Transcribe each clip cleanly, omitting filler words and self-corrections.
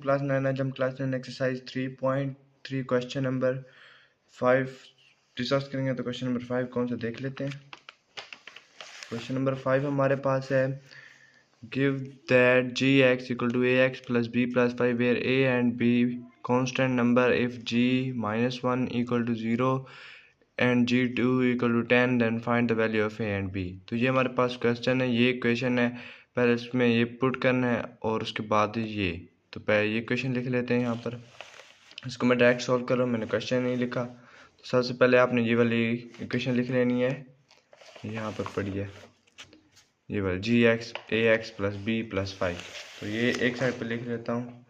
Class 9। आज हम class 9 exercise 3.3 question number 5 discuss करेंगे। तो क्वेश्चन नंबर 5 कौन सा देख लेते हैं। क्वेश्चन नंबर 5 हमारे पास है, give that g x equal to a x plus b plus 5 where a and b constant number if g -1 equal to 0 and जी2 equal to 10 then find the value of a and b. तो ये हमारे पास question है, ये question है, पहले इसमें ये पुट करना है और उसके बाद ये। तो पहले ये क्वेश्चन लिख लेते हैं यहाँ पर। इसको मैं डायरेक्ट सॉल्व कर रहा हूँ, मैंने क्वेश्चन नहीं लिखा। तो सबसे पहले आपने ये वाली इक्वेशन लिख लेनी है, यहाँ पर पड़ी है ये वाली जी एक्स ए एक्स प्लस बी प्लस 5। तो ये एक साइड पर लिख लेता हूँ।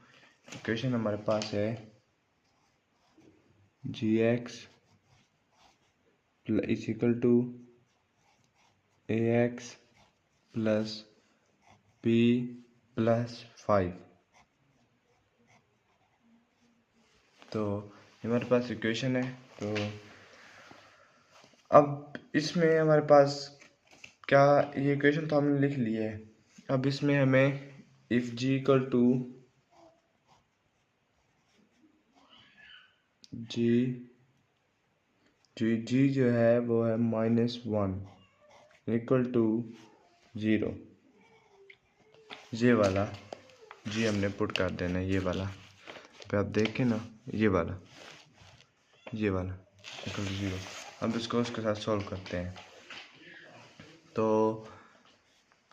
इक्वेशन हमारे पास है g x is equal to a x plus b plus 5। तो हमारे पास इक्वेशन है। तो अब इसमें हमारे पास क्या, ये इक्वेशन तो हमने लिख ली है। अब इसमें हमें इफ जी इक्वल टू जी जो है वो है -1 इक्वल टू 0, ये वाला जी हमने पुट कर देना है, ये वाला पे आप देखें ना, ये वाला इक्वल टू 0। अब इसको उसके साथ सॉल्व करते हैं। तो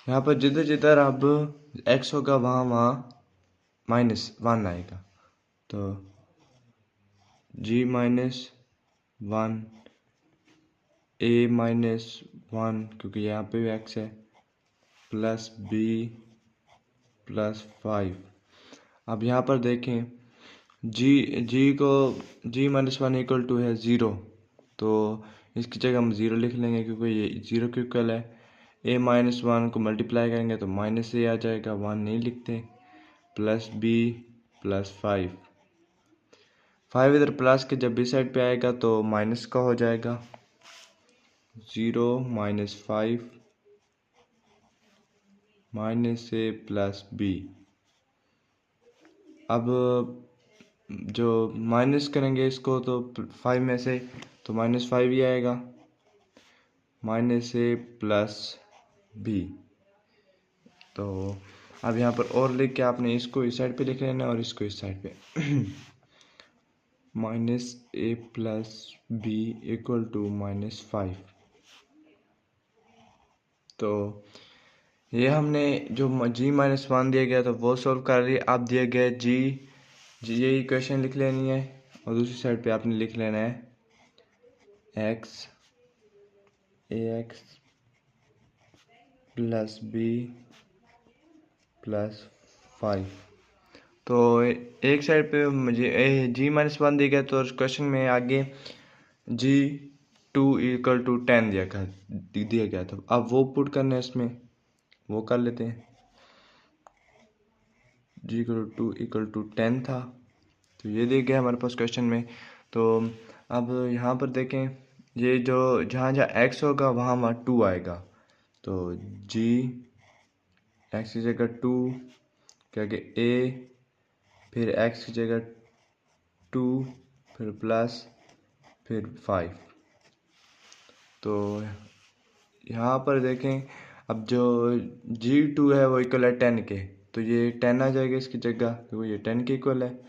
यहाँ पर जिधर जिधर अब x होगा वहाँ -1 आएगा। तो g -1 a -1 क्योंकि यहाँ पे भी x है प्लस b प्लस 5। अब यहाँ पर देखें g को g -1 इक्वल टू है 0, तो इसकी जगह हम 0 लिख लेंगे क्योंकि ये 0 के इक्वल है। a -1 को मल्टीप्लाई करेंगे तो माइनस a आ जाएगा, 1 नहीं लिखते, प्लस b प्लस 5 इधर प्लस के जब इस साइड पे आएगा तो माइनस का हो जाएगा, 0 -5 माइनस a प्लस b। अब जो माइनस करेंगे इसको तो 5 में से, तो -5 ही आएगा, -a प्लस b। तो अब यहाँ पर और लिख के आपने इसको इस साइड पे लिख लेना और इसको इस साइड पे -a plus b equal to -5। तो ये हमने जो g -1 दिया गया तो वो सॉल्व कर रही है। अब दिया गया जी ये इक्वेशन लिख लेनी है और दूसरी साइड पे आपने लिख लेना है x ax plus b plus 5। तो एक साइड पे मुझे g -1 दिया गया तो क्वेश्चन में आगे g2 इक्वल टू 10 दिया गया था। अब वो पुट करना है इसमें, वो कर लेते हैं। g2 इक्वल टू 10 था, तो ये दिया गया हमारे पास क्वेश्चन में। तो अब यहाँ पर देखें, ये जो जहाँ जहाँ x होगा वहाँ 2 आएगा। तो g x की जगह 2 क्या कि a, फिर x की जगह 2, फिर प्लस, फिर 5। तो यहाँ पर देखें, अब जो g2 है वो इक्वल है 10 के, तो ये 10 आ जाएगा इसकी जगह, तो ये 10 के इक्वल है,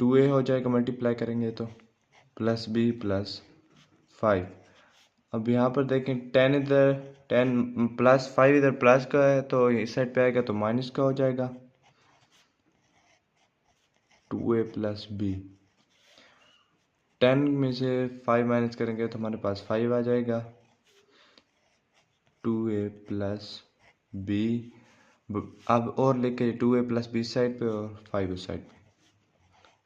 2a हो जाएगा मल्टीप्लाई करेंगे तो, प्लस b प्लस 5। अब यहाँ पर देखें 10 इधर 10 प्लस 5 इधर प्लस का है तो इस साइड पे आएगा तो माइनस का हो जाएगा, 2a प्लस b। 10 में से 5 माइनस करेंगे तो हमारे पास 5 आ जाएगा, 2a प्लस b। अब और लेके 2a प्लस b साइड पे और 5 उस साइड पे,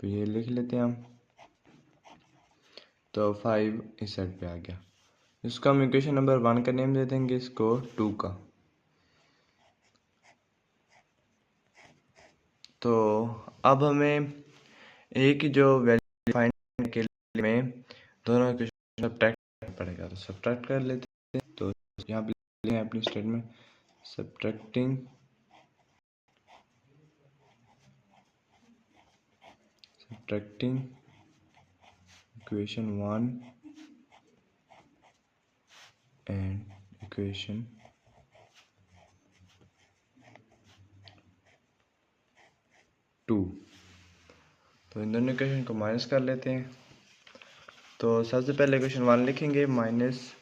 तो ये लिख लेते हैं हम। तो 5 इस साइड पे आ गया। इसका हम इक्वेशन नंबर 1 का नेम दे देंगे, इसको 2 का। तो अब हमें एक ही जो वैल्यू फाइंड करने के लिए हमें दोनों इक्वेशन सब्ट्रैक्ट करना पड़ेगा। तो सब्ट्रैक्ट कर लेते हैं। तो यहाँ पे लिखते हैं अपनी statement, subtracting subtracting equation 1 and equation 2। तो इन दोनों इक्वेशन को माइनस कर लेते हैं। तो सबसे पहले इक्वेशन 1 लिखेंगे, minus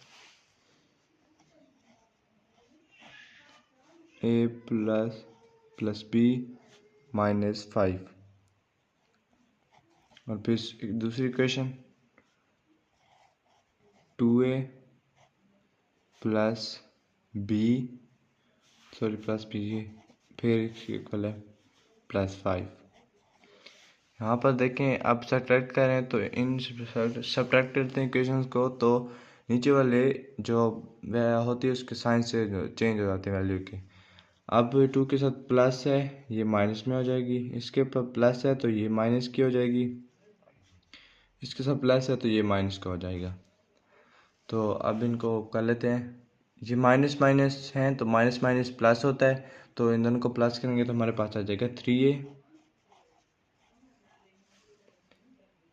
a plus b minus 5, और फिर दूसरी इक्वेशन 2a प्लस बी फिर इक्वल है प्लस 5। यहाँ पर देखें, अब सब्ट्रैक्ट करें तो इन सब्ट्रैक्ट करते हैं इक्वेशंस को, तो नीचे वाले जो होती है उसके साइन से चेंज हो जाते हैं वैल्यू के। अब 2 के साथ प्लस है, ये माइनस में हो जाएगी, इसके ऊपर प्लस है तो ये माइनस की हो जाएगी, इसके साथ प्लस है तो ये माइनस का हो जाएगा। तो अब इनको कर लेते हैं, ये माइनस माइनस हैं तो माइनस माइनस प्लस होता है, तो इन दोनों को प्लस करेंगे तो हमारे पास आ जाएगा 3a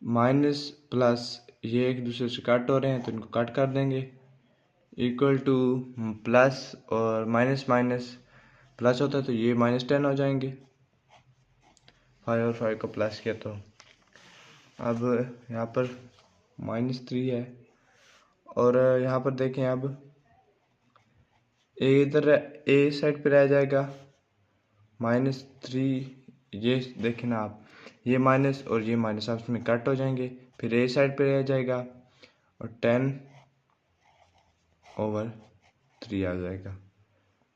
माइनस प्लस, ये एक दूसरे से कट हो रहे हैं तो इनको कट कर देंगे, इक्वल टू प्लस और माइनस माइनस प्लस होता है तो ये -10 हो जाएंगे। 5 और 5 को प्लस किया तो अब यहाँ पर -3 है, और यहाँ पर देखें अब इधर ए साइड पे रह जाएगा -3, ये देखें ना आप, ये माइनस और ये माइनस आपस में कट हो जाएंगे, फिर ए साइड पे रह जाएगा और 10/3 आ जाएगा।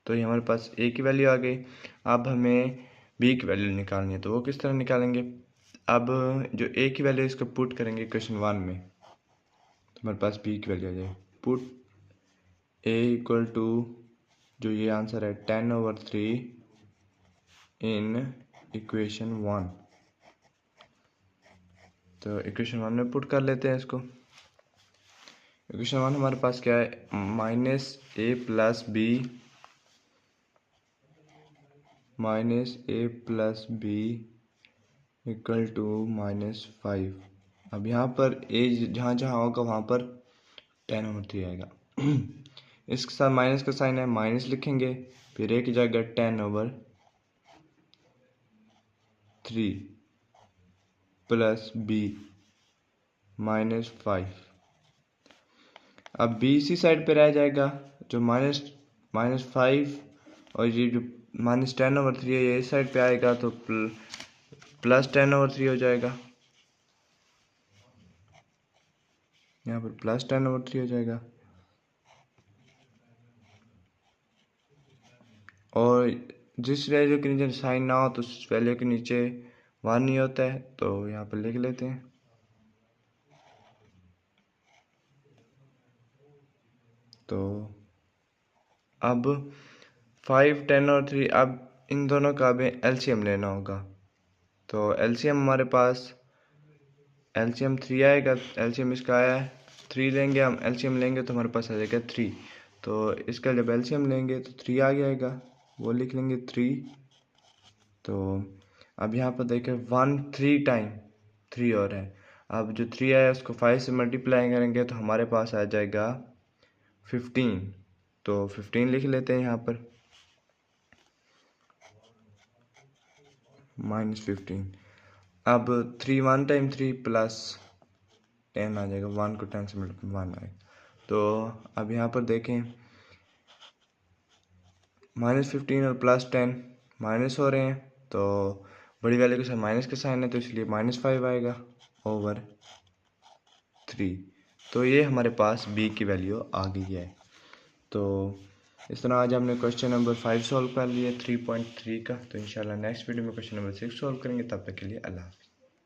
तो ये हमारे पास ए की वैल्यू आ गई। अब हमें बी की वैल्यू निकालनी है, तो वो किस तरह निकालेंगे। अब जो ए की वैल्यू इसको पुट करेंगे इक्वेशन 1 में, तो हमारे पास बी की वैल्यू आ जाएगी। पुट ए इक्वल टू, जो ये आंसर है 10/3 इन इक्वेशन 1। तो इक्वेशन 1 में पुट कर लेते हैं इसको। इक्वेशन 1 हमारे पास क्या है, -a plus b equal to -5। अब यहाँ पर a जहाँ जहाँ होगा वहाँ पर 10/3 आएगा। इसके साथ माइनस का साइन है, माइनस लिखेंगे, फिर a की जगह 10/3 प्लस b -5। अब b इसी साइड पे रह जाएगा, जो -5 और ये जो -10/3 है ये इस साइड पे आएगा तो +10/3 हो जाएगा, यहाँ पर +10/3 हो जाएगा। और जिस वैल्यू के नीचे साइन ना हो तो उस वैल्यू के नीचे 1 नहीं होता है, तो यहाँ पर लिख लेते हैं। तो अब 5, 10 और 3, अब इन दोनों का हमें एलसीएम लेना होगा। तो एलसीएम हमारे पास एलसीएम 3 आएगा, एलसीएम इसका आया है 3 लेंगे हम, एलसीएम लेंगे तो हमारे पास आ जाएगा 3। तो इसका जब एलसीएम लेंगे तो 3 आ जाएगा, वो लिख लेंगे 3। तो अब यहाँ पर देखें 1 3 टाइम 3 और है, अब जो 3 आया उसको 5 से मल्टीप्लाई करेंगे तो हमारे पास आ जाएगा 15। तो 15 लिख लेते हैं यहाँ पर, -15। अब 3 1 टाइम 3 प्लस 10 आ जाएगा, 1 को 10 से मल्टीप्लाई 1 आएगा। तो अब यहाँ पर देखें -15 और +10 माइनस हो रहे हैं, तो बड़ी वैल्यू के साथ माइनस का साइन है तो इसलिए -5 आएगा ओवर 3। तो ये हमारे पास बी की वैल्यू आ गई है। तो इस तरह आज हमने क्वेश्चन नंबर 5 सॉल्व कर लिया 3.3 का। तो इंशाल्लाह नेक्स्ट वीडियो में क्वेश्चन नंबर 6 सॉल्व करेंगे। तब तक के लिए अल्लाह हाफ़िज़।